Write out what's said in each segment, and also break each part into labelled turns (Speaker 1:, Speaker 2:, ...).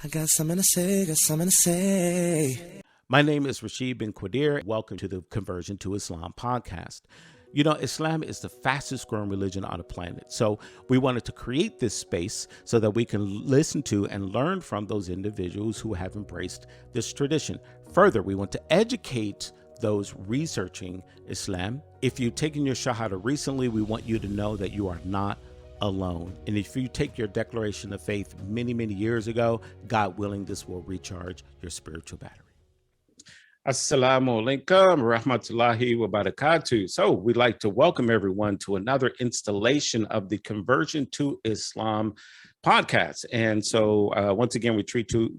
Speaker 1: I got something to say, got something to say.
Speaker 2: My name is Rashid bin Qadir. Welcome to the Conversion to Islam podcast. You know, Islam is the fastest growing religion on the planet. So we wanted to create this space so that we can listen to and learn from those individuals who have embraced this tradition. Further, we want to educate those researching Islam. If you've taken your Shahada recently, we want you to know that you are not alone. And if you take your declaration of faith many, many years ago, God willing, this will recharge your spiritual battery. Assalamu alaikum rahmatullahi wa barakatuh. So we'd like to welcome everyone to another installation of the Conversion to Islam podcast. And so once again, we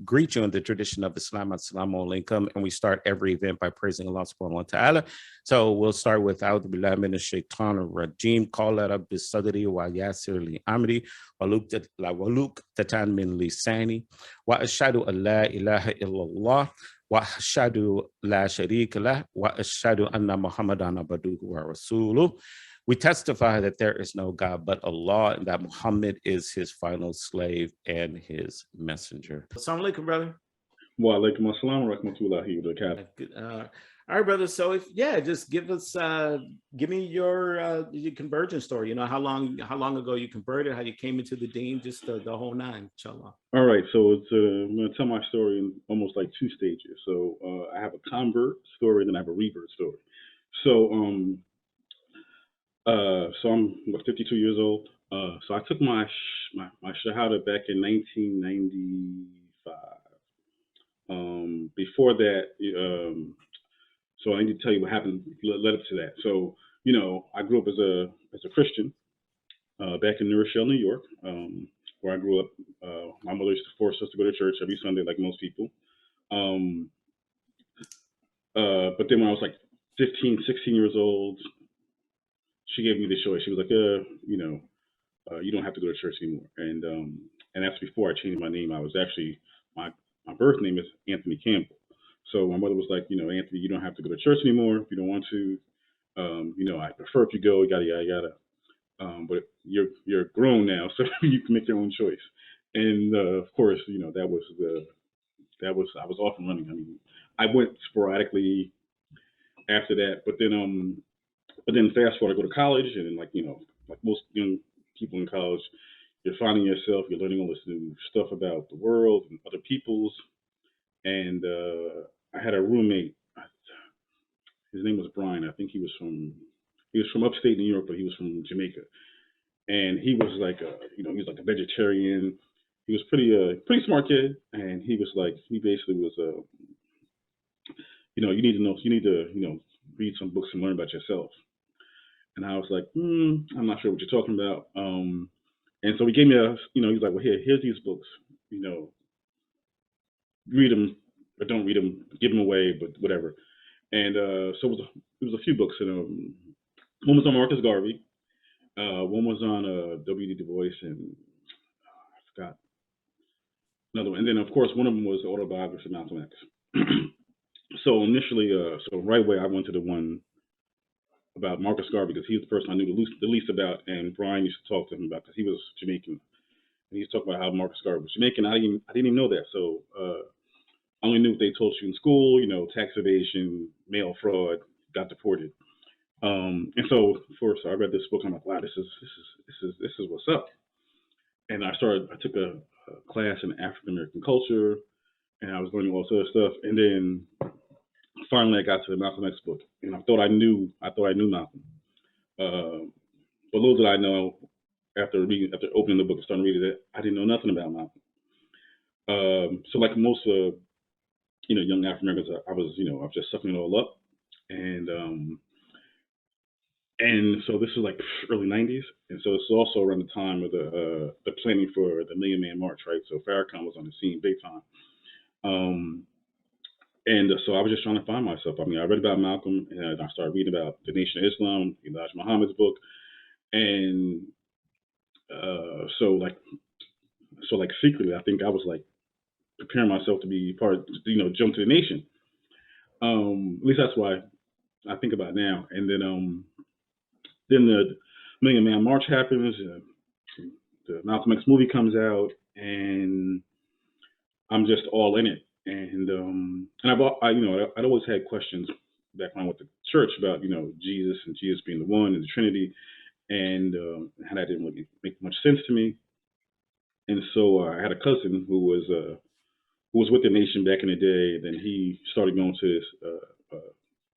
Speaker 2: greet you in the tradition of Islam. Assalamu alaikum. And we start every event by praising Allah subhanahu wa ta'ala. So we'll start with A'udhu billahi minash shaitanir rajim. Qala rabbi sadri wa yassir li amri wa luqtatan min lisani wa ashhadu an la ilaha illallah wa ashhadu la sharika lah wa ashhadu anna Muhammadan abduhu wa rasuluh. We testify that there is no God but Allah and that Muhammad is his final slave and his messenger. Assalamu alaikum, brother.
Speaker 3: Wa alaikum assalam wa rahmatullahi wa barakatuh.
Speaker 2: All right, brother. So just give me your conversion story. You know, how long ago you converted, how you came into the deen, just the whole nine, inshallah.
Speaker 3: All right. So I'm going to tell my story in almost like two stages. So I have a convert story and then I have a revert story. So I'm 52 years old. So I took my Shahada back in 1995. Before that, so I need to tell you what happened led up to that. So, you know, I grew up as a Christian back in New Rochelle, New York, where I grew up. My mother used to force us to go to church every Sunday, like most people. But then when I was like 15, 16 years old, she gave me the choice. She was like, you don't have to go to church anymore. And that's before I changed my name. I was actually, my birth name is Anthony Campbell. So my mother was like, Anthony, you don't have to go to church anymore if you don't want to. I prefer if you go, yada, yada, yada. But you're grown now, so you can make your own choice. And of course, I was off and running. I mean, I went sporadically after that, but then fast forward, I go to college, and then like most young people in college, you're finding yourself, you're learning all this new stuff about the world and other people's. And I had a roommate. His name was Brian. I think he was from upstate New York, but he was from Jamaica. And he was like he was like a vegetarian. He was pretty smart kid, and he basically was you need to read some books and learn about yourself. And I was like, I'm not sure what you're talking about. And so he gave me he's like, well, here's these books, read them or don't read them, give them away, but whatever. And so it was a few books. And one was on Marcus Garvey. One was on W.D. Du Bois, and I forgot another one. And then, of course, one of them was the autobiography of Malcolm X. So initially, right away, I went to the one about Marcus Garvey because he's the person I knew the least about, and Brian used to talk to him about because he was Jamaican, and he used to talk about how Marcus Garvey was Jamaican. I didn't even know that, so I only knew what they told you in school, tax evasion, mail fraud, got deported, and so first I read this book. I'm like, wow, this is what's up, and I took a class in African American culture, and I was learning all sorts of stuff, and then finally, I got to the Malcolm X book, and I thought I knew Malcolm. But little did I know, after opening the book and starting reading it, I didn't know nothing about Malcolm. So, like most, young African Americans, I was just sucking it all up, and so this is like early '90s, and so it's also around the time of the planning for the Million Man March, right? So Farrakhan was on the scene big time. And so I was just trying to find myself. I mean, I read about Malcolm, and I started reading about the Nation of Islam, Elijah Muhammad's book, and so secretly, I think I was like preparing myself to be part of, jump to the nation. At least that's why I think about it now. And then the Million Man March happens. The Malcolm X movie comes out, and I'm just all in it. And I'd always had questions back when I went to church about Jesus and Jesus being the one and the Trinity, and how that didn't really make much sense to me. And so I had a cousin who was with the nation back in the day. Then he started going to this,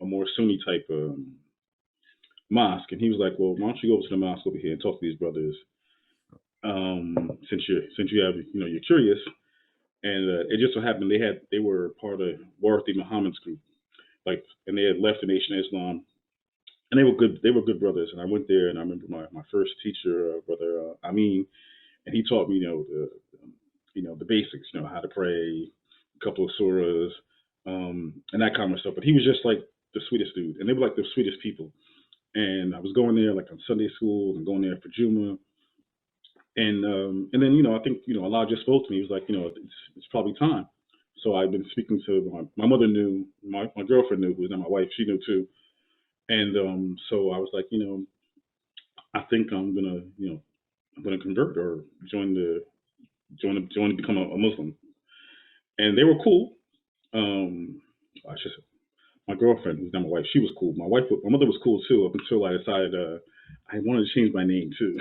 Speaker 3: a more Sunni type mosque, and he was like, "Well, why don't you go to the mosque over here and talk to these brothers? Since you have you're curious." And it just so happened they were part of Warthi Muhammad's group, like, and they had left the Nation of Islam, and they were good. They were good brothers. And I went there, and I remember my first teacher, brother Amin, and he taught me the basics, how to pray, a couple of surahs, and that kind of stuff. But he was just like the sweetest dude, and they were like the sweetest people. And I was going there like on Sunday school and going there for Juma. And then I think Allah just spoke to me. He was like, it's probably time. So I've been speaking to my mother knew, my girlfriend knew, who was not my wife. She knew too. And so I was like, I think I'm gonna convert or join to become a Muslim. And they were cool. I should say, my girlfriend, who's not my wife, she was cool. My mother was cool too, up until I decided I wanted to change my name too.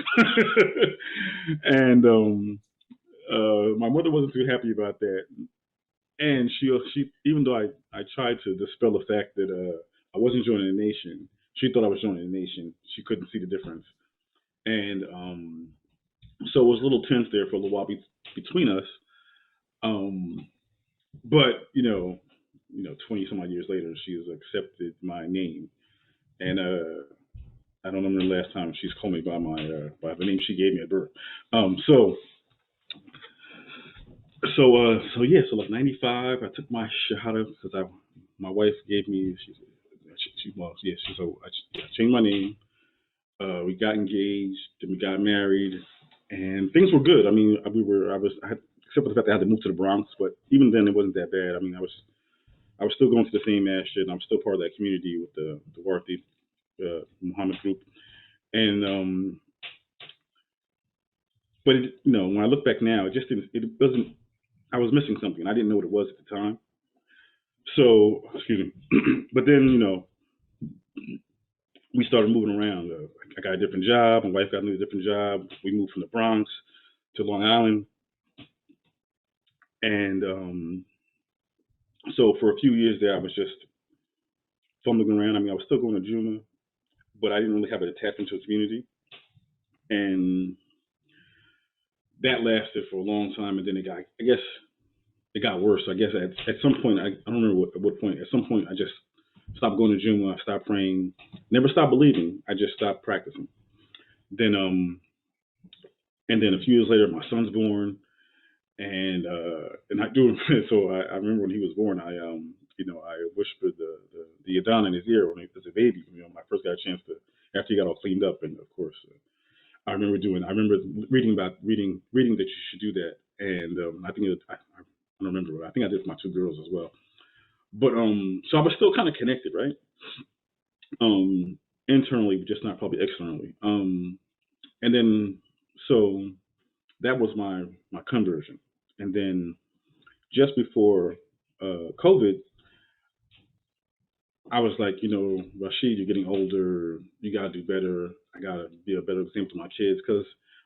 Speaker 3: And my mother wasn't too happy about that. And she even though I tried to dispel the fact that I wasn't joining the nation, she thought I was joining the nation. She couldn't see the difference. And so it was a little tense there for a little while between us. But 20 some odd years later, she has accepted my name, and I don't remember the last time she's called me by by the name she gave me at birth. So yeah, so like '95, I took my shahada because my wife gave me. So I changed my name. We got engaged, then we got married, and things were good. I mean, I had, except for the fact that I had to move to the Bronx, but even then it wasn't that bad. I mean, I was still going to the same masjid, and I'm still part of that community with the Warthi Muhammad group. And but when I look back now, it just didn't. It wasn't. I was missing something. I didn't know what it was at the time. So excuse me. But then we started moving around. I got a different job. My wife got a different job. We moved from the Bronx to Long Island, and so for a few years there, I was just fumbling around. I mean, I was still going to Juma, but I didn't really have an attachment to a community, and that lasted for a long time. And then I guess it got worse. I guess at some point, I don't remember at what point. At some point, I just stopped going to Juma. I stopped praying. Never stopped believing. I just stopped practicing. Then and then a few years later, my son's born, and I do. So I remember when he was born, I whispered the Adhan in his ear when he was a baby. My first got a chance to, after he got all cleaned up, and of course, I remember reading that you should do that, and I think I don't remember. I think I did for my two girls as well. But so I was still kind of connected, right? Internally, but just not probably externally. And then so that was my conversion, and then just before COVID, I was like, Rasheed, you're getting older. You gotta do better. I gotta be a better example to my kids, because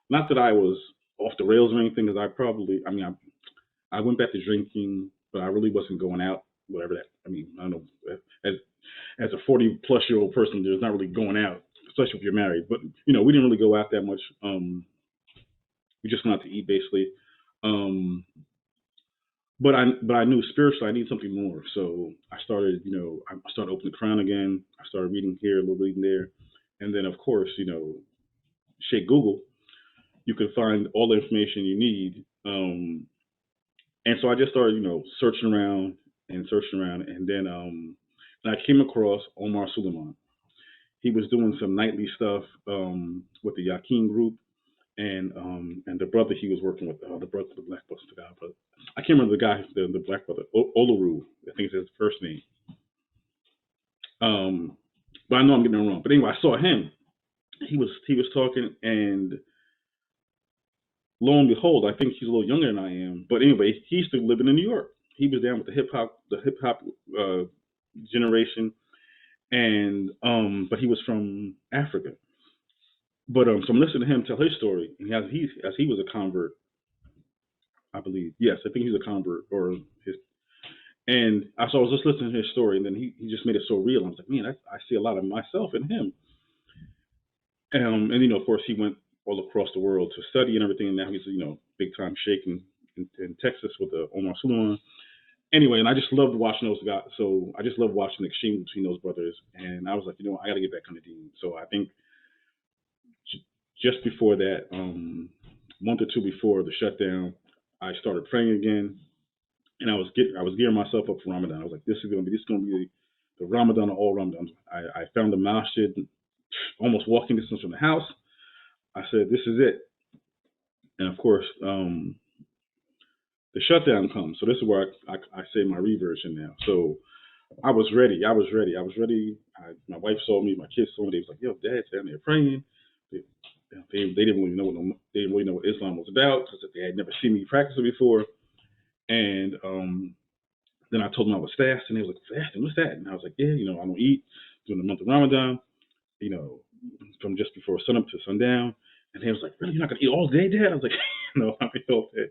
Speaker 3: not that I was off the rails or anything, because I went back to drinking, but I really wasn't going out, whatever that. I mean, I don't know. As a 40-plus-year-old person, there's not really going out, especially if you're married. But we didn't really go out that much. We just went out to eat, basically. But I knew spiritually I needed something more. So I started, I started opening the Quran again. I started reading here, a little reading there, and then of course, shake Google, you can find all the information you need. And so I just started, searching around, and then I came across Omar Suleiman. He was doing some nightly stuff with the Yakin group, and the brother he was working with, the black brother, I can't remember the guy, the black brother, Olaru, I think is his first name. But I know I'm getting it wrong. But anyway, I saw him. He was talking, and lo and behold, I think he's a little younger than I am. But anyway, he's still living in New York. He was down with the hip hop uh, generation, and but he was from Africa. But so I'm listening to him tell his story, and as he was a convert, I believe. Yes, I think he was a convert, or his. And so I was just listening to his story, and then he just made it so real. I was like, man, I see a lot of myself in him. And of course, he went all across the world to study and everything. And now he's big time shaking in Texas with the Omar Suleiman. Anyway, and I just loved watching those guys. So I just loved watching the exchange between those brothers. And I was like, I got to get back on the Dean. So I think just before that, month or two before the shutdown, I started praying again, and I was gearing myself up for Ramadan. I was like, this is gonna be the Ramadan of all Ramadans. I found the masjid almost walking distance from the house. I said, this is it. And of course, the shutdown comes. So this is where I say my reversion now. So I was ready. My wife saw me. My kids saw me. They was like, "Yo, Dad's down there praying." They didn't really know what Islam was about because they had never seen me practice it before. And then I told them I was fasting. They was like, "Fasting? What's that?" And I was like, "Yeah, I don't eat during the month of Ramadan. From just before sunup to sundown." And they was like, "Really? You're not gonna eat all day, Dad?" I was like, "No, I'm eat all day."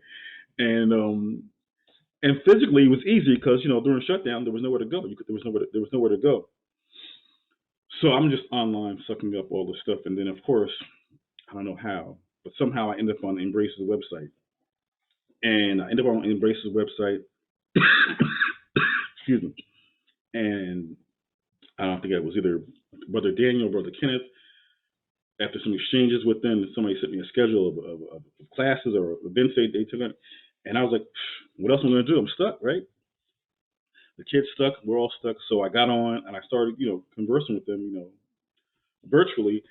Speaker 3: And physically it was easy because during shutdown there was nowhere to go. There was nowhere to go. So I'm just online sucking up all this stuff, and then of course I don't know how, but somehow I ended up on Embrace's website, and I ended up on Embrace's website. Excuse me. And I don't think it was either Brother Daniel or Brother Kenneth. After some exchanges with them, somebody sent me a schedule of classes or events they took on, and I was like, what else am I going to do? I'm stuck, right? The kids stuck. We're all stuck. So I got on and I started, conversing with them, virtually,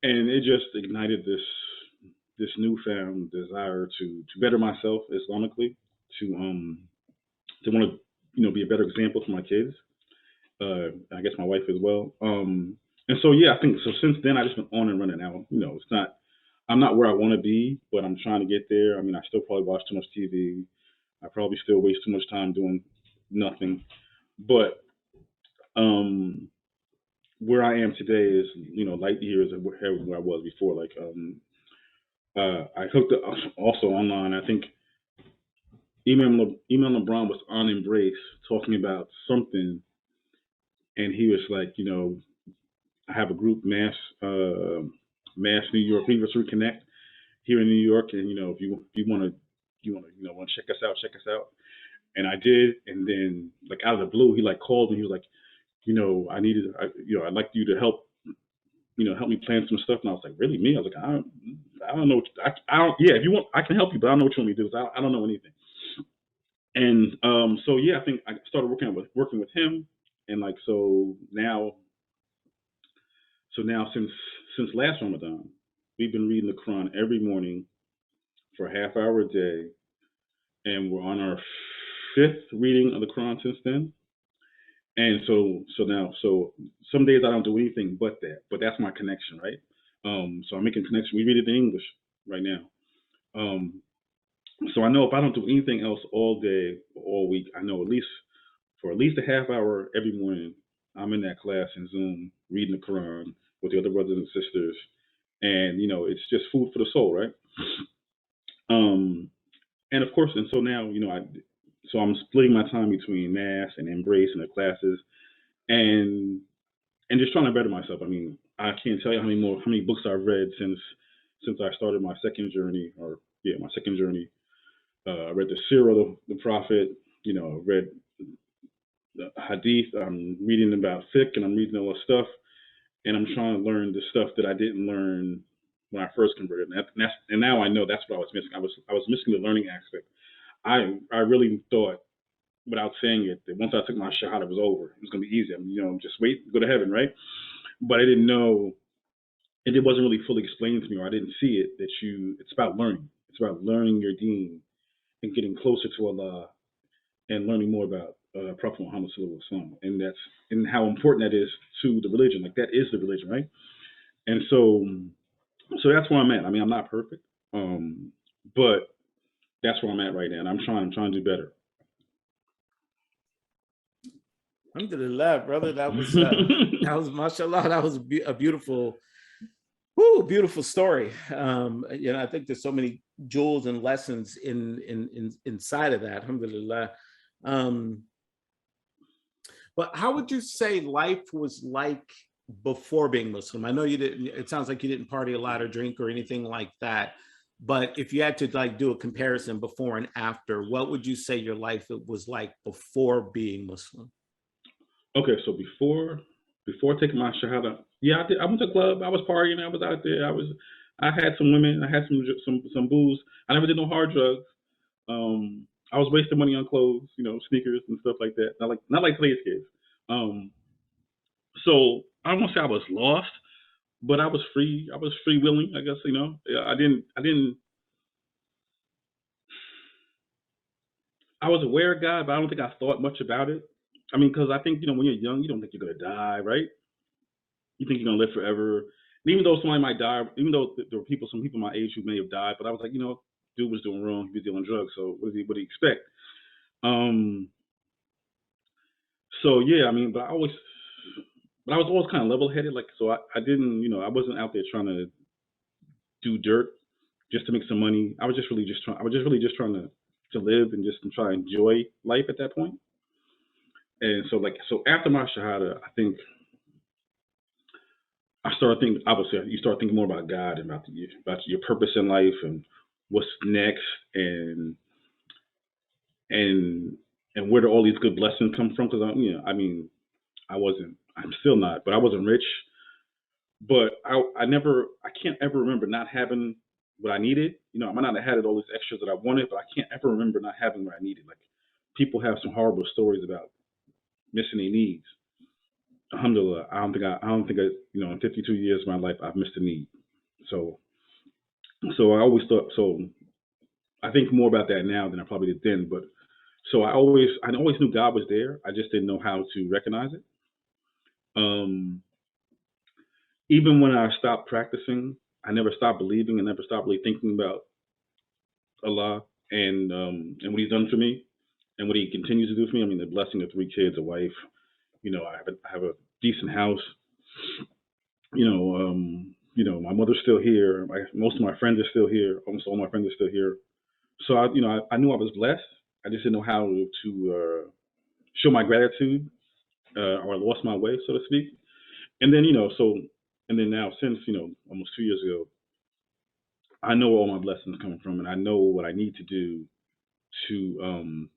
Speaker 3: and it just ignited this newfound desire to better myself Islamically, to want to be a better example for my kids. I guess my wife as well. And so yeah, I think so. Since then, I just been on and running. Now, it's not. I'm not where I want to be, but I'm trying to get there. I mean, I still probably watch too much TV. I probably still waste too much time doing nothing. But where I am today is, light years of where I was before. Like, I hooked up also online. I think Imam LeBron was on Embrace talking about something, and he was like, I have a group, Mass New York Leaders Reconnect here in New York, and if you want to check us out, check us out. And I did, and then like out of the blue, he like called me. He was like, I'd like you to help me plan some stuff. And I was like, really, me? I was like, I don't know. I don't. Yeah, if you want, I can help you, but I don't know what you want me to do. I don't know anything. And so yeah, I think I started working with him, and like so now since last Ramadan, we've been reading the Quran every morning for a half hour a day, and we're on our fifth reading of the Quran since then. And so some days I don't do anything but that, but that's my connection, right? So I'm making connection. We read it in English right now. So I know if I don't do anything else all day or all week, I know for at least a half hour every morning, I'm in that class in Zoom reading the Quran with the other brothers and sisters, and it's just food for the soul, right? And of course, and so now so I'm splitting my time between Mass and Embrace and the classes, and just trying to better myself. I mean, I can't tell you how many books I've read since I started my second journey, my second journey. I read the Sirah of the Prophet. Read the Hadith. I'm reading about fiqh, and I'm reading all this stuff, and I'm trying to learn the stuff that I didn't learn when I first converted. And now I know that's what I was missing. I was missing the learning aspect. I really thought, without saying it, that once I took my shahada, it was over. It was going to be easy. I mean, just wait, go to heaven, right? But I didn't know, and it wasn't really fully explained to me, or I didn't see it, that it's about learning. It's about learning your deen and getting closer to Allah and learning more about Prophet Muhammad Sallallahu Alaihi Wasallam, and how important that is to the religion. Like, that is the religion, right? And so that's where I'm at. I mean, I'm not perfect. but that's where I'm at right now, and I'm trying to do better.
Speaker 2: Alhamdulillah, brother. That was mashallah. That was a beautiful, beautiful story. I think there's so many jewels and lessons inside of that. Alhamdulillah. But how would you say life was like before being Muslim? I know you didn't. It sounds like you didn't party a lot or drink or anything like that. But if you had to like do a comparison before and after, what would you say your life was like before being Muslim?
Speaker 3: Okay, so before taking my shahada, yeah, I went to the club. I was partying. I was out there. I had some women. I had some booze. I never did no hard drugs. I was wasting money on clothes, sneakers and stuff like that. Not like today's kids. So I don't want to say I was lost, but I was free. I was freewheeling, I guess. I didn't. I was aware of God, but I don't think I thought much about it. I mean, because I think when you're young, you don't think you're gonna die, right? You think you're gonna live forever. And even though somebody might die, even though there were some people my age who may have died, but I was like, dude was doing wrong. He was dealing drugs. So what do you expect? So yeah, I mean, but I was always kind of level-headed. Like, so I didn't, I wasn't out there trying to do dirt just to make some money. I was just really just trying to live and just try to enjoy life at that point. And so after my shahada, I think I started thinking. Obviously, you start thinking more about God and about your purpose in life and what's next and where do all these good blessings come from? Because I'm still not, but I wasn't rich. But I can't ever remember not having what I needed. I might not have had all these extras that I wanted, but I can't ever remember not having what I needed. Like, people have some horrible stories about missing their needs. Alhamdulillah, I don't think I in 52 years of my life I've missed a need. So I always thought, so I think more about that now than I probably did then. But so I always knew God was there. I just didn't know how to recognize it. Even when I stopped practicing, I never stopped believing and never stopped really thinking about Allah and what He's done for me and what He continues to do for me. I mean, the blessing of 3 kids, a wife. I have a decent house. My mother's still here. Most of my friends are still here. Almost all my friends are still here. So I knew I was blessed. I just didn't know how to show my gratitude, or I lost my way, so to speak. And then now since almost 2 years ago, I know where all my blessings coming from, and I know what I need to do to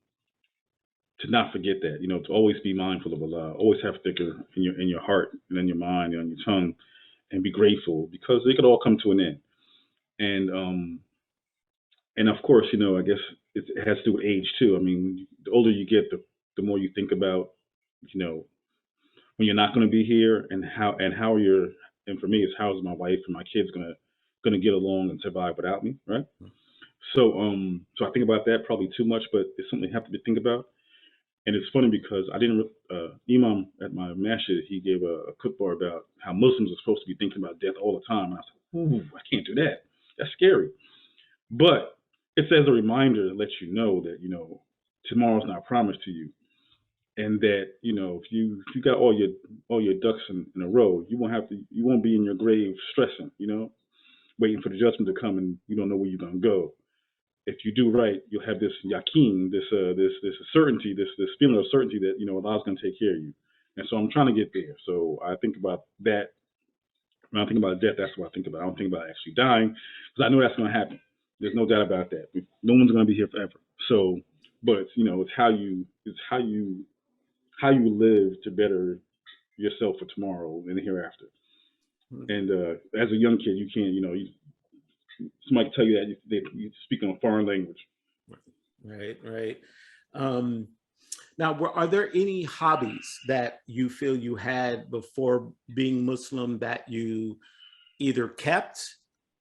Speaker 3: not forget that. To always be mindful of Allah, always have dhikr in your heart and in your mind and on your tongue, and be grateful because it could all come to an end. And of course, I guess it has to do with age too. I mean, the older you get, the more you think about, when you're not going to be here, and how and for me, it's how is my wife and my kids gonna get along and survive without me, right? So I think about that probably too much, but it's something I have to think about. And it's funny because I didn't. Imam at my masjid, he gave a khutbah about how Muslims are supposed to be thinking about death all the time, and I said, "Ooh, I can't do that. That's scary." But it's as a reminder to let you know that tomorrow's not promised to you, and that if you got all your ducks in a row, you won't be in your grave stressing, waiting for the judgment to come, and you don't know where you're gonna go. If you do right, you'll have this yaqeen, this certainty, this feeling of certainty that Allah's gonna take care of you. And so I'm trying to get there. So I think about that. When I think about death, that's what I think about. I don't think about actually dying because I know that's gonna happen. There's no doubt about that. No one's gonna be here forever. So, but it's how you live to better yourself for tomorrow and the hereafter. And as a young kid, you can't, somebody tell you that you speak in a foreign language.
Speaker 2: Right. Now, are there any hobbies that you feel you had before being Muslim that you either kept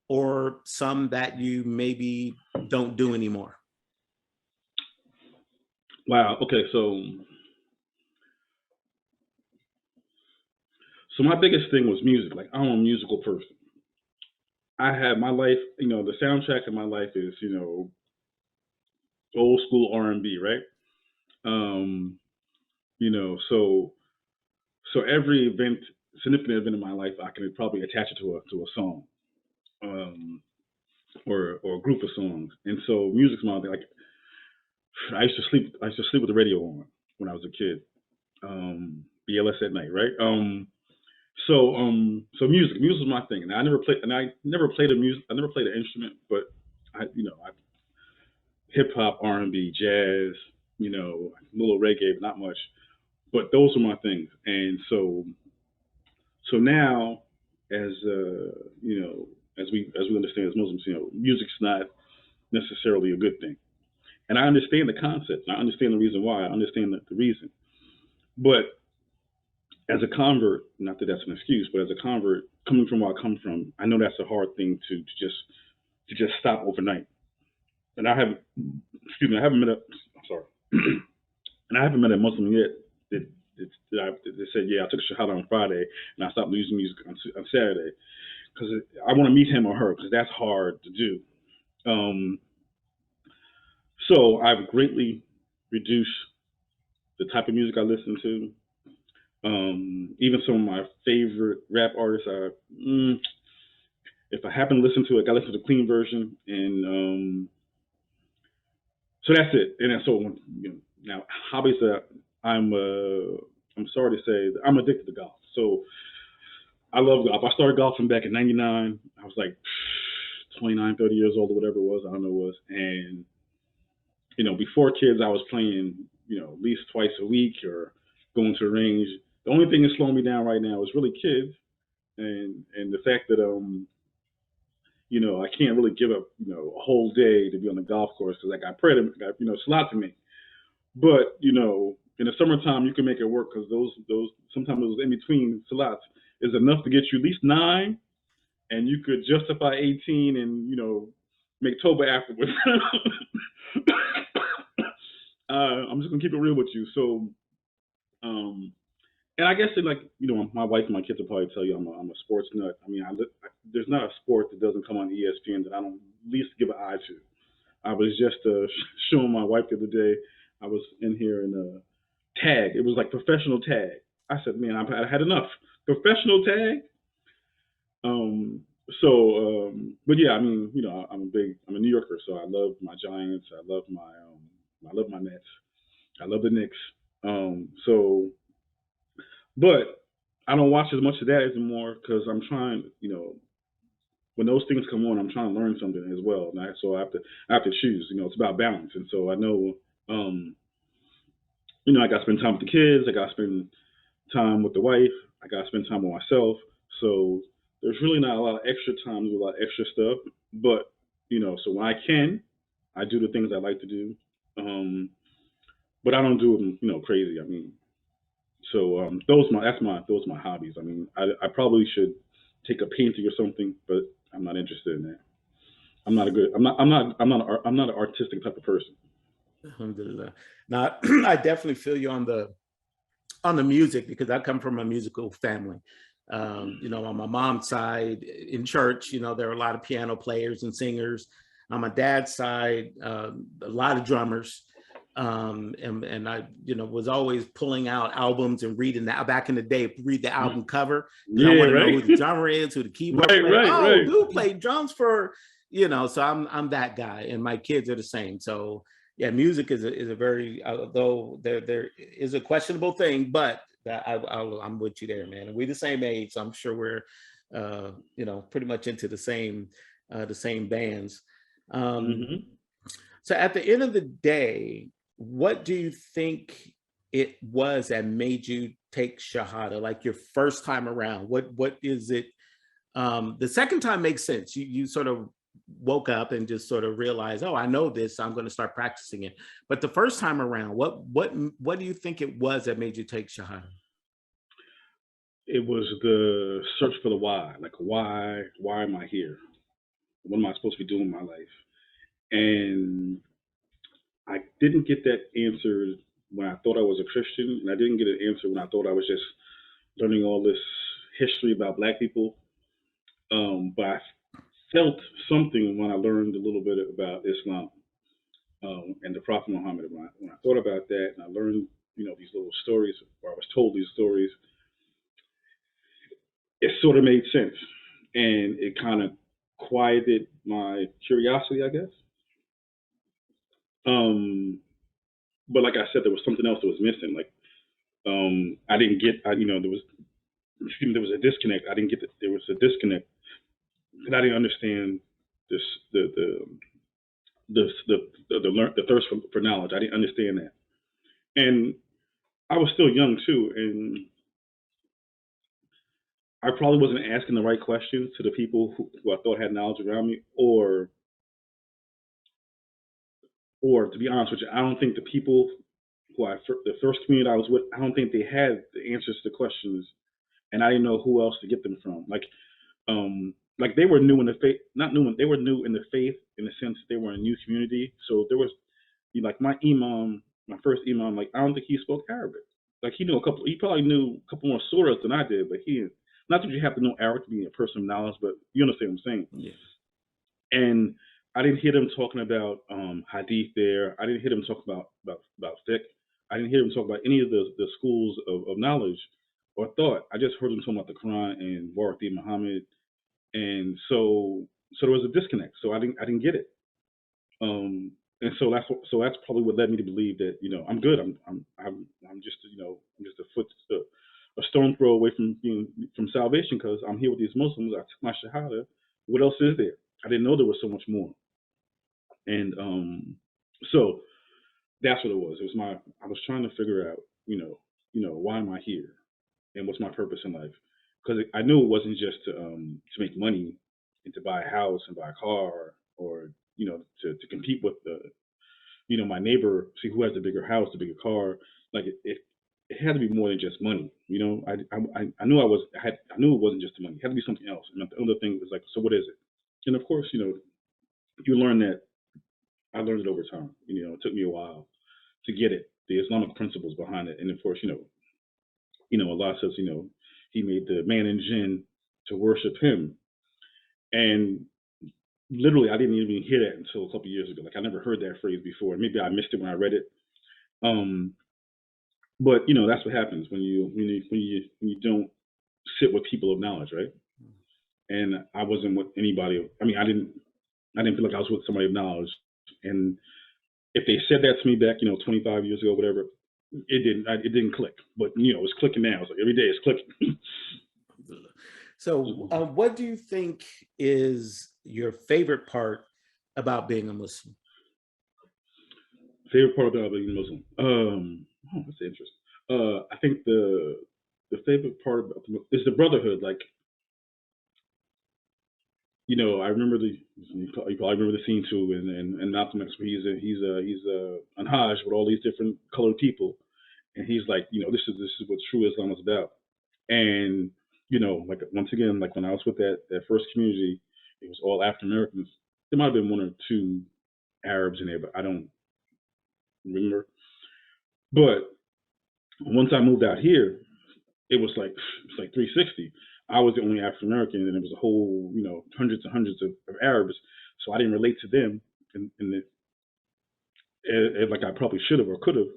Speaker 2: or some that you maybe don't do anymore?
Speaker 3: Wow. Okay. So my biggest thing was music. Like, I'm a musical person. I have my life, the soundtrack of my life is, old school R&B, right? Um, so every significant event in my life, I can probably attach it to a song, um, or a group of songs. And so music's my thing. Like I used to sleep with the radio on when I was a kid. BLS at night, right? So music was my thing, and I never played a music, I never played an instrument, but I hip hop, R&B, jazz, a little reggae, but not much. But those are my things, and so now, as as we understand as Muslims, music's not necessarily a good thing, and I understand the concept, and I understand the reason why, I understand the reason, but as a convert, not that that's an excuse, but as a convert coming from where I come from, I know that's a hard thing to just stop overnight. And I haven't, excuse me, I haven't met a, I'm sorry, and I haven't met a Muslim yet that said, yeah, I took a shahada on Friday and I stopped using music on Saturday, because I want to meet him or her, because that's hard to do. So I've greatly reduced the type of music I listen to. Even some of my favorite rap artists, if I happen to listen to it, I got to listen to the clean version, and so that's it. And then, so now hobbies that I'm sorry to say that I'm addicted to golf. So I love golf. I started golfing back in '99. I was like 29, 30 years old or whatever it was. I don't know what it was. And before kids, I was playing at least twice a week or going to a range. The only thing that's slowing me down right now is really kids, and the fact that I can't really give up a whole day to be on the golf course, because I got prayer, it's a lot to me. But in the summertime you can make it work, because those sometimes those in between salats is enough to get you at least 9, and you could justify 18 and make Toba afterwards. I'm just gonna keep it real with you. So, and I guess my wife and my kids will probably tell you I'm a sports nut. I mean, there's not a sport that doesn't come on ESPN that I don't at least give an eye to. I was just showing my wife the other day. I was in here in tag. It was like professional tag. I said, man, I had enough. Professional tag. But yeah, I mean, I'm a New Yorker, so I love my Giants. I love my Nets. I love the Knicks. But I don't watch as much of that anymore, because I'm trying, when those things come on, I'm trying to learn something as well. And so I have to choose. It's about balance. And so I know, I got to spend time with the kids. I got to spend time with the wife. I got to spend time with myself. So there's really not a lot of extra time to do a lot of extra stuff. But so when I can, I do the things I like to do. But I don't do them, crazy. I mean, so those are my hobbies. I mean, I probably should take a painting or something, but I'm not interested in that. I'm not an artistic type of person.
Speaker 2: Alhamdulillah. Now, I definitely feel you on the music, because I come from a musical family. On my mom's side in church, there are a lot of piano players and singers. On my dad's side, a lot of drummers. And I, was always pulling out albums and reading that back in the day, read the album cover.
Speaker 3: Yeah,
Speaker 2: I want to
Speaker 3: right.
Speaker 2: know who the drummer is, who the keyboard player.
Speaker 3: Right.
Speaker 2: Dude played drums for, so I'm that guy, and my kids are the same. So yeah, music is a very, although there is a questionable thing, but I'm with you there, man. And we're the same age, so I'm sure we're, pretty much into the same bands. So at the end of the day, what do you think it was that made you take Shahada, like your first time around? What is it? The second time makes sense. You sort of woke up and just sort of realized, oh, I know this, I'm going to start practicing it. But the first time around, what do you think it was that made you take Shahada?
Speaker 3: It was the search for the why. Like, why am I here? What am I supposed to be doing in my life? And I didn't get that answer when I thought I was a Christian, and I didn't get an answer when I thought I was just learning all this history about Black people. But I felt something when I learned a little bit about Islam and the Prophet Muhammad. When I thought about that and I learned, these little stories, or I was told these stories, it sort of made sense, and it kind of quieted my curiosity, I guess. Um, but like I said, there was something else that was missing. Like I didn't get, there was a disconnect. I didn't get that there was a disconnect, and I didn't understand this the thirst for knowledge. I didn't understand that, and I was still young too, and I probably wasn't asking the right questions to the people who I thought had knowledge around me, or to be honest with you, I don't think the people the first community I was with, I don't think they had the answers to questions, and I didn't know who else to get them from. Like they were new in the faith, not new, they were new in the faith in the sense they were in a new community. So there was, like my imam, my first imam, like I don't think he spoke Arabic. Like he probably knew a couple more surahs than I did, but not that you have to know Arabic to be a person of knowledge, but you understand what I'm saying.
Speaker 2: Yeah.
Speaker 3: And I didn't hear them talking about hadith there. I didn't hear them talk about fiqh. I didn't hear them talk about any of the schools of knowledge or thought. I just heard them talking about the Quran and Warith Muhammad, and so there was a disconnect. So I didn't get it. And so that's probably what led me to believe that I'm good. I'm just I'm just a stone throw away from salvation because I'm here with these Muslims. I took my shahada. What else is there? I didn't know there was so much more. And so that's what it was. It was I was trying to figure out why am I here and what's my purpose in life, because I knew it wasn't just to make money and to buy a house and buy a car, or to compete with my neighbor, see who has the bigger house, the bigger car. Like it had to be more than just money. I knew I knew it wasn't just the money. It had to be something else. And the other thing was like, so what is it? And of course, you learn that. I learned it over time. It took me a while to get it, the Islamic principles behind it. And of course, Allah says, He made the man and jinn to worship Him. And literally, I didn't even hear that until a couple of years ago. Like I never heard that phrase before. Maybe I missed it when I read it. But that's what happens when you don't sit with people of knowledge, right? And I wasn't with anybody. I mean, I didn't feel like I was with somebody of knowledge. And if they said that to me back, 25 years ago, whatever, it didn't click. But it's clicking now. It's like every day it's clicking.
Speaker 2: So, what do you think is your favorite part about being a Muslim?
Speaker 3: Favorite part about being Muslim? That's interesting. I think the favorite part about is the brotherhood. Like, I remember you probably remember the scene too, and Malcolm X, where he's on Hajj with all these different colored people, and he's like, this is what true Islam is about. And like once again, like when I was with that first community, it was all African Americans. There might have been one or two Arabs in there, but I don't remember. But once I moved out here, it was like 360. I was the only African American, and there was a whole hundreds and hundreds of Arabs. So I didn't relate to them, like I probably should have or could have.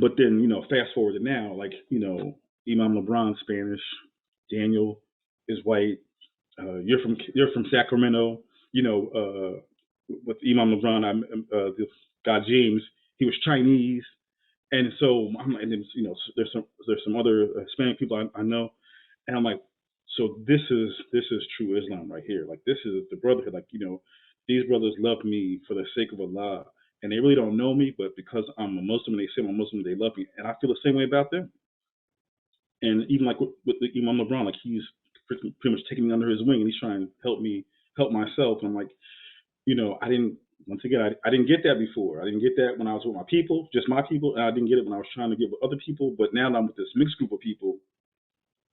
Speaker 3: But then fast forward to now, like Imam LeBron Spanish, Daniel is white. You're from Sacramento. With Imam LeBron, this guy James, he was Chinese. And so, and then there's some other Hispanic people I know, and I'm like, so this is true Islam right here. Like this is the brotherhood. Like these brothers love me for the sake of Allah, and they really don't know me, but because I'm a Muslim and they say I'm a Muslim, they love me, and I feel the same way about them. And even like with the Imam LeBron, like he's pretty much taking me under his wing, and he's trying to help myself. And I'm like, I didn't. Once again, I didn't get that before. I didn't get that when I was with my people, just my people, and I didn't get it when I was trying to get with other people. But now that I'm with this mixed group of people,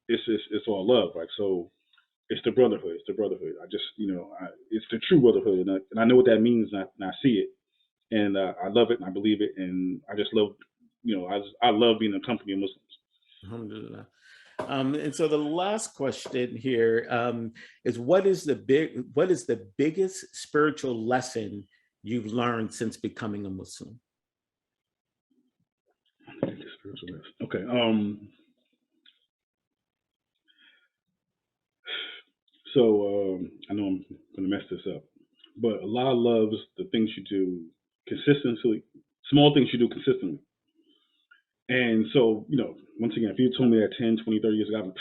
Speaker 3: it's all love, right? So it's the brotherhood. It's the brotherhood. I just, it's the true brotherhood, and I know what that means, and I see it, and I love it, and I believe it, and I just love, I love being in the company of Muslims.
Speaker 2: Alhamdulillah. And so the last question here is what is the biggest spiritual lesson you've learned since becoming a Muslim?
Speaker 3: Okay. So I know I'm going to mess this up, but Allah loves the things you do consistently, small things you do consistently. And so, once again, if you told me that 10, 20, 30 years ago,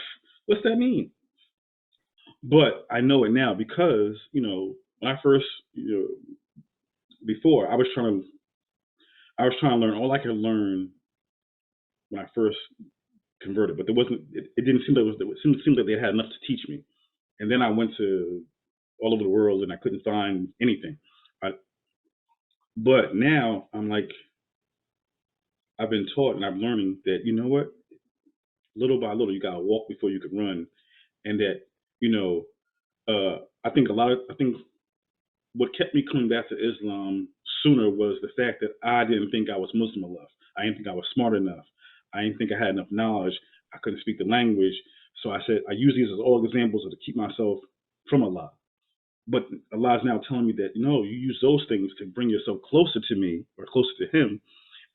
Speaker 3: what's that mean? But I know it now because, when I first, before I was trying to learn all I could learn when I first converted, but it didn't seem like it seemed like they had enough to teach me. And then I went to all over the world and I couldn't find anything. But now I'm like, I've been taught and I'm learning that, you know what, little by little, you got to walk before you can run. And that, I think what kept me coming back to Islam sooner was the fact that I didn't think I was Muslim enough. I didn't think I was smart enough. I didn't think I had enough knowledge. I couldn't speak the language. So I said, I use these as all examples to keep myself from Allah. But Allah is now telling me that, you use those things to bring yourself closer to me or closer to Him.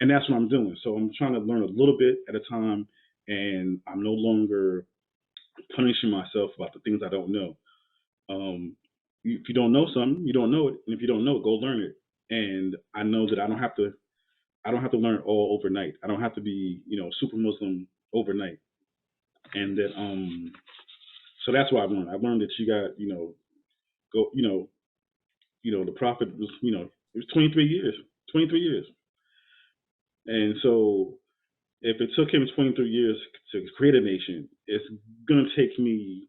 Speaker 3: And that's what I'm doing. So I'm trying to learn a little bit at a time. And I'm no longer punishing myself about the things I don't know. If you don't know something, you don't know it, and if you don't know it, go learn it. And I know that I don't have to learn all overnight. I don't have to be, super Muslim overnight. And that so that's what I've learned. I've learned that you got, go, the Prophet was, it was 23 years. And so if it took him 23 years to create a nation, it's gonna take me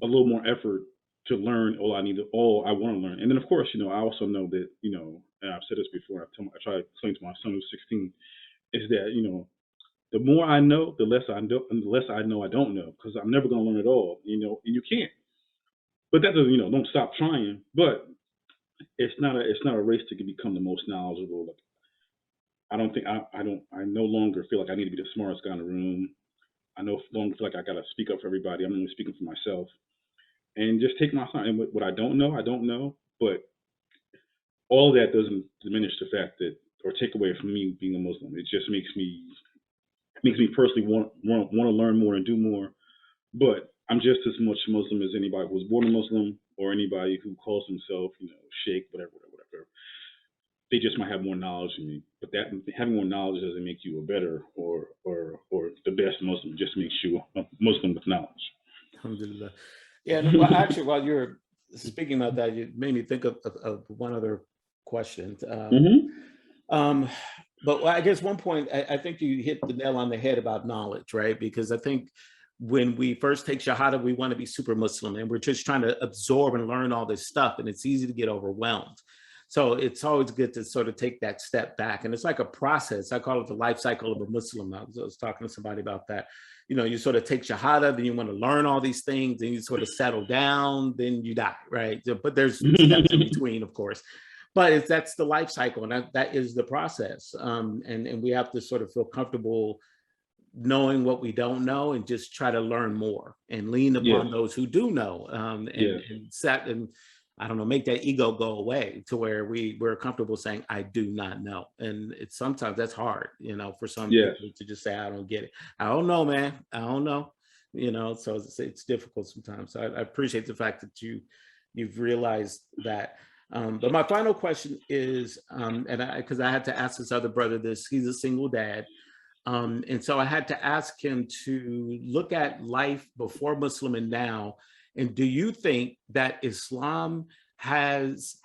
Speaker 3: a little more effort to learn all I want to learn. And then, of course, I also know that, and I've said this before, I try to explain to my son who's 16, is that, the more I know, the less I know, and the less I know I don't know, because I'm never going to learn it all, and you can't. But that doesn't, don't stop trying. But it's not a race to become the most knowledgeable. Like, I don't think, I no longer feel like I need to be the smartest guy in the room. I no longer feel like I got to speak up for everybody. I'm only speaking for myself. And just take my time. And what I don't know, I don't know. But all of that doesn't diminish the fact that, or take away from me being a Muslim. It just makes me personally want to learn more and do more. But I'm just as much Muslim as anybody who was born a Muslim or anybody who calls himself, Sheikh, whatever. They just might have more knowledge than me. But that having more knowledge doesn't make you a better or the best Muslim. It just makes you a Muslim with knowledge.
Speaker 2: Alhamdulillah. Yeah, no, well, actually, while you're speaking about that, you made me think of one other question. But I guess one point, I think you hit the nail on the head about knowledge, right? Because I think when we first take Shahada, we want to be super Muslim and we're just trying to absorb and learn all this stuff, and it's easy to get overwhelmed. So it's always good to sort of take that step back. And it's like a process. I call it the life cycle of a Muslim. I was talking to somebody about that. You sort of take Shahada, then you want to learn all these things, then you sort of settle down, then you die, right? But there's steps in between, of course. But that's the life cycle, and that is the process. And we have to sort of feel comfortable knowing what we don't know and just try to learn more and lean upon those who do know, and I don't know, make that ego go away to where we're comfortable saying, I do not know. And it's sometimes that's hard, for some people to just say, I don't get it. I don't know, man. I don't know, so it's difficult sometimes. So I appreciate the fact that you've realized that. But my final question is, because I had to ask this other brother this, he's a single dad. And so I had to ask him to look at life before Muslim and now. And do you think that Islam has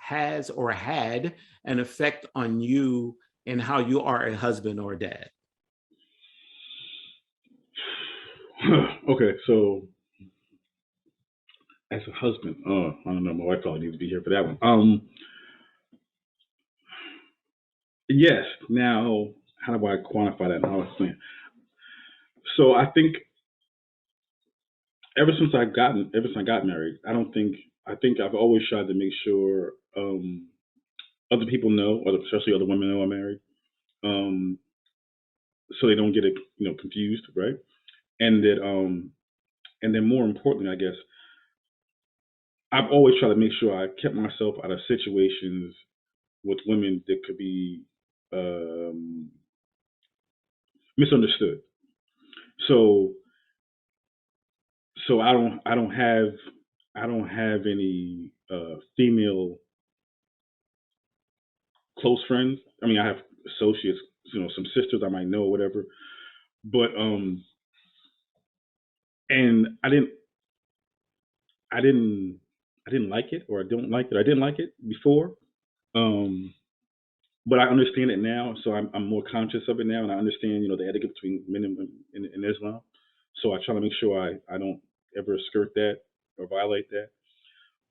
Speaker 2: or had an effect on you and how you are a husband or a dad?
Speaker 3: Okay, so as a husband, I don't know, my wife probably needs to be here for that one. Yes. Now, how do I quantify that? How I explain? So I think ever since I got married, I think I've always tried to make sure other people know, or especially other women know I'm married, so they don't get it, confused, right? And that And then more importantly, I guess, I've always tried to make sure I kept myself out of situations with women that could be um, misunderstood. So so I don't have any female close friends. I mean, I have associates, some sisters I might know, or whatever. But and I didn't, I didn't like it, or I don't like it. I didn't like it before, um, but I understand it now. So I'm more conscious of it now, and I understand, the etiquette between men and women in Islam. So I try to make sure I don't ever skirt that or violate that.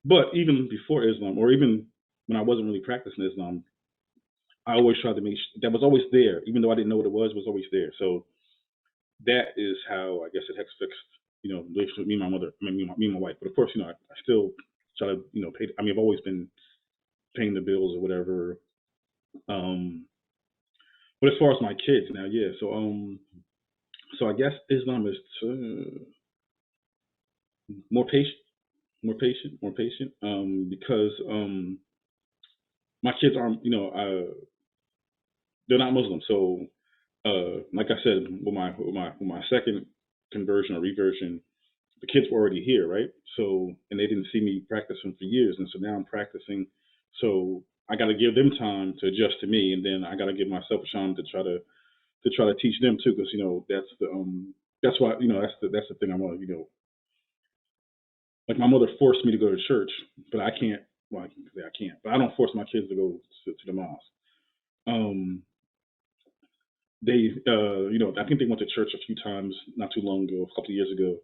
Speaker 3: But even before Islam, or even when I wasn't really practicing Islam, I always tried to make that was always there, even though I didn't know what it was always there. So that is how I guess it has fixed, the relationship with me and my mother, me and my wife. But of course, I still try to, pay. I mean, I've always been paying the bills or whatever. Um, but as far as my kids now, yeah. So I guess Islam is more patient, more patient. Because my kids aren't, they're not Muslim. So, like I said, with my second conversion or reversion, the kids were already here, right? So, and they didn't see me practicing for years, and so now I'm practicing. So I got to give them time to adjust to me, and then I got to give myself a chance to try to teach them too, because that's why that's the thing I want to like my mother forced me to go to church, but I can't. Well, I can say I can't, but I don't force my kids to go to the mosque. Um, they, I think they went to church a few times not too long ago, a couple of years ago,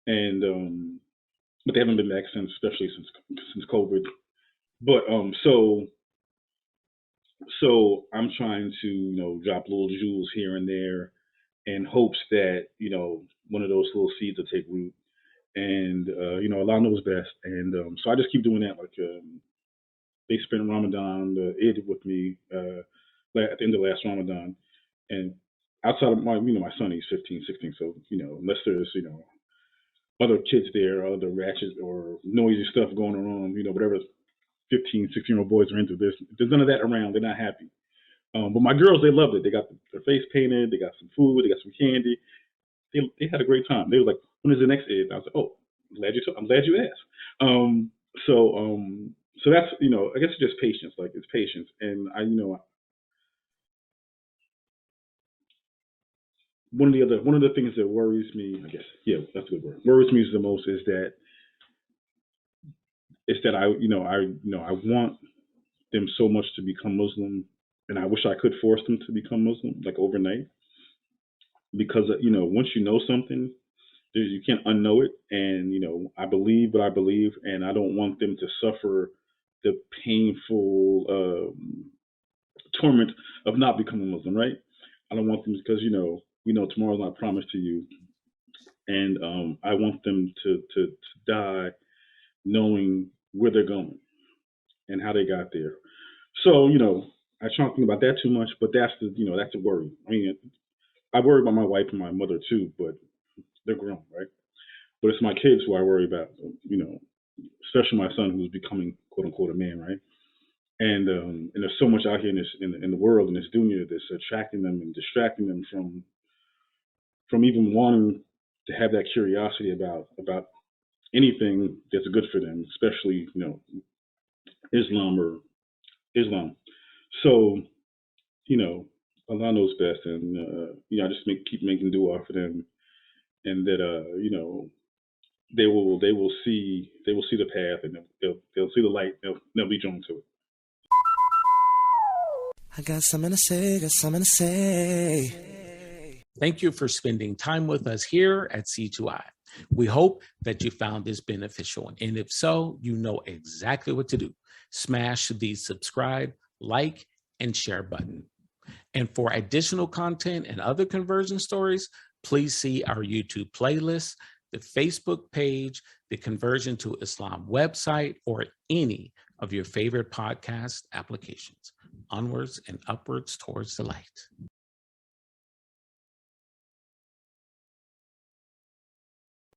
Speaker 3: and but they haven't been back since, especially since COVID. But so I'm trying to drop little jewels here and there in hopes that one of those little seeds will take root, and Allah knows best. And so I just keep doing that. Like they spent Ramadan Eid with me at the end of last Ramadan, and outside of my son, he's 15, 16. So unless there's other kids there, other ratchet or noisy stuff going on, whatever 15, 16-year-old boys are into this. If there's none of that around, they're not happy. But my girls, they loved it. They got their face painted. They got some food. They got some candy. They had a great time. They were like, "When is the next Eid?" I was like, "Oh, I'm glad you asked." So so that's I guess it's just patience. Like it's patience, and one of the things that worries me, I guess, yeah, that's a good word. Worries me the most is that I want them so much to become Muslim, and I wish I could force them to become Muslim like overnight, because once you know something, you can't unknow it, and I believe what I believe, and I don't want them to suffer the painful torment of not becoming Muslim, right? I don't want them, because tomorrow's not promised to you, and I want them to die knowing where they're going and how they got there. So I try not to think about that too much, but that's the worry. I mean, I worry about my wife and my mother too, but they're grown, right? But it's my kids who I worry about, especially my son, who's becoming quote unquote a man, right? And there's so much out here in the world, in this dunya, that's attracting them and distracting them from even wanting to have that curiosity about anything that's good for them, especially Islam or Islam. So Allah knows best, and I just keep making dua for them, and that they will see the path, and they'll see the light. They'll be drawn to it.
Speaker 1: I got something to say, got something to say.
Speaker 2: Thank you for spending time with us here at C2I. We hope that you found this beneficial. And if so, you know exactly what to do. Smash the subscribe, like, and share button. And for additional content and other conversion stories, please see our YouTube playlist, the Facebook page, the Conversion to Islam website, or any of your favorite podcast applications. Onwards and upwards towards the light.